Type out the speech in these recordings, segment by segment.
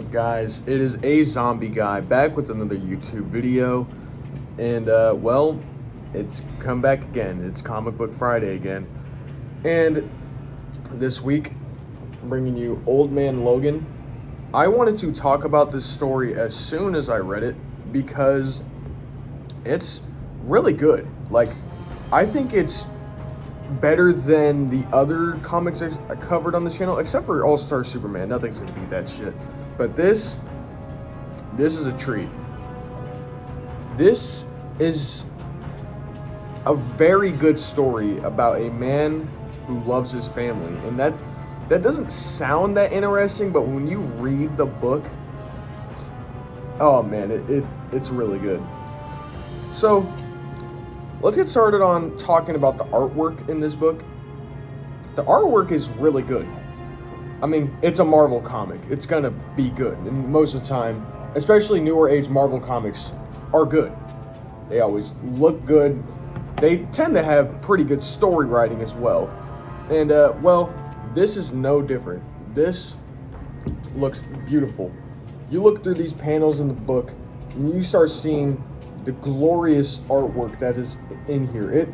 up, guys? It is a zombie guy back with another YouTube video, and well, it's come back again. It's Comic Book Friday again, and this week I'm bringing you Old Man Logan. I wanted to talk about this story as soon as I read it because it's really good. Like, I think it's better than the other comics I covered on this channel, except for All-Star Superman. Nothing's gonna beat that shit. But this is a treat. This is a very good story about a man who loves his family, and that doesn't sound that interesting, but when you read the book, oh man, it's really good. So let's get started on talking about the artwork in this book. The artwork is really good. I mean, it's a Marvel comic. It's gonna be good. And most of the time, especially newer age Marvel comics, are good. They always look good. They tend to have pretty good story writing as well. And, well, this is no different. This looks beautiful. You look through these panels in the book, and you start seeing the glorious artwork that is in here.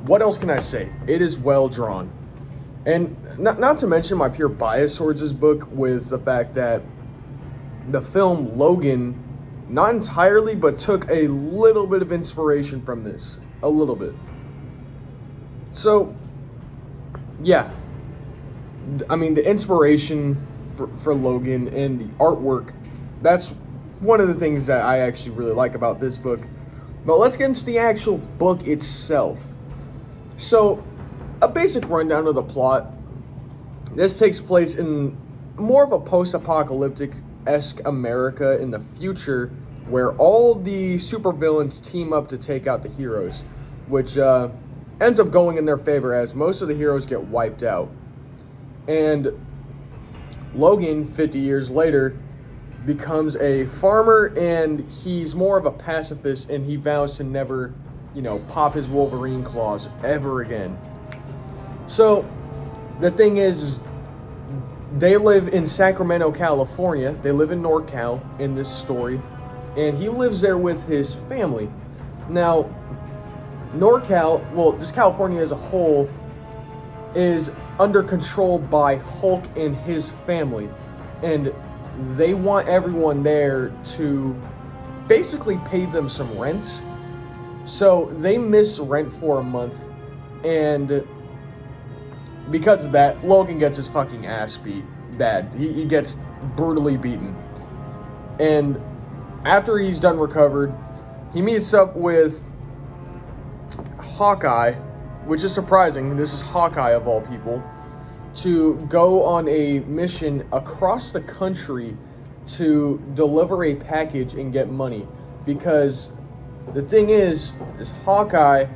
What else can I say? It is well drawn. And not to mention my pure bias towards this book with the fact that the film Logan, not entirely, but took a little bit of inspiration from this. A little bit. So, yeah. I mean, the inspiration for Logan and the artwork, that's one of the things that I actually really like about this book. But let's get into the actual book itself. So, a basic rundown of the plot. This takes place in more of a post-apocalyptic-esque America in the future, where all the supervillains team up to take out the heroes, which ends up going in their favor as most of the heroes get wiped out. And Logan, 50 years later, becomes a farmer, and he's more of a pacifist, and he vows to never, pop his Wolverine claws ever again. So, the thing is, they live in Sacramento, California. They live in NorCal in this story, and he lives there with his family. Now, NorCal, well, just California as a whole, is under control by Hulk and his family, and they want everyone there to basically pay them some rent. So they miss rent for a month, and because of that, Logan gets his fucking ass beat bad. He gets brutally beaten. And after he's done recovered, he meets up with Hawkeye, which is surprising. This is Hawkeye of all people, to go on a mission across the country to deliver a package and get money. Because the thing is Hawkeye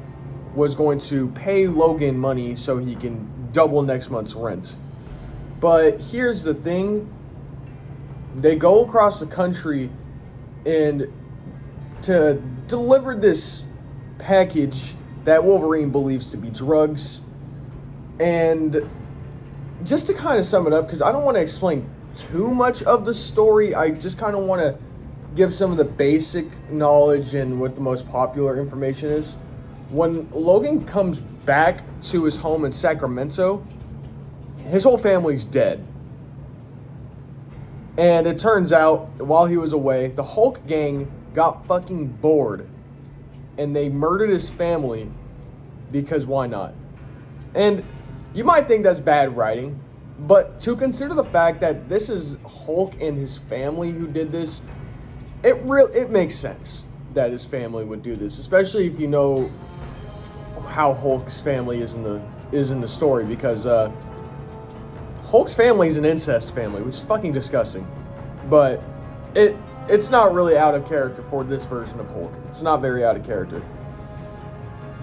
was going to pay Logan money so he can double next month's rent. But here's the thing. They go across the country and to deliver this package that Wolverine believes to be drugs. And just to kind of sum it up, because I don't want to explain too much of the story, I just kind of want to give some of the basic knowledge and what the most popular information is. When Logan comes back to his home in Sacramento, his whole family's dead. And it turns out, while he was away, the Hulk gang got fucking bored, and they murdered his family because why not? And you might think that's bad writing, but to consider the fact that this is Hulk and his family who did this, it makes sense that his family would do this, especially if you know how Hulk's family is in the story, because Hulk's family is an incest family, which is fucking disgusting. But it's not really out of character for this version of Hulk. It's not very out of character.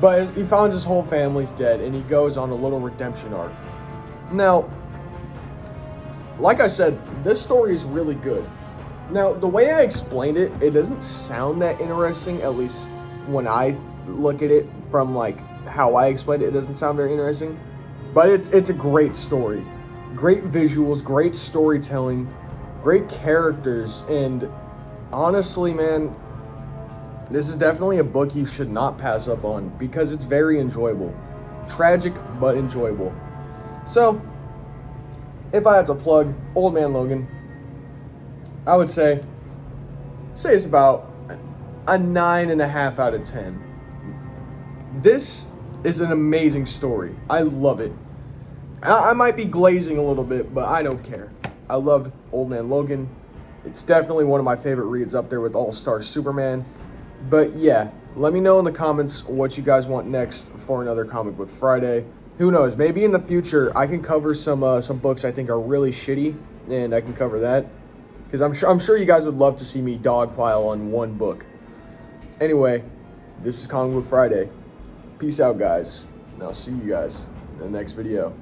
But he finds his whole family's dead, and he goes on a little redemption arc. Now, like I said, this story is really good. Now, the way I explained it, it doesn't sound that interesting, at least when I look at it from like how I explained it, it doesn't sound very interesting. But it's a great story. Great visuals, great storytelling. great characters, and honestly, man, this is definitely a book you should not pass up on because it's very enjoyable. Tragic, but enjoyable. So, if I had to plug Old Man Logan, I would say it's about a 9.5 out of 10. This is an amazing story. I love it. I might be glazing a little bit, but I don't care. I love Old Man Logan. It's definitely one of my favorite reads, up there with All-Star Superman. But yeah, let me know in the comments what you guys want next for another Comic Book Friday. Who knows? Maybe in the future I can cover some books I think are really shitty, and I can cover that because I'm sure you guys would love to see me dogpile on one book. Anyway, this is Comic Book Friday. Peace out, guys, and I'll see you guys in the next video.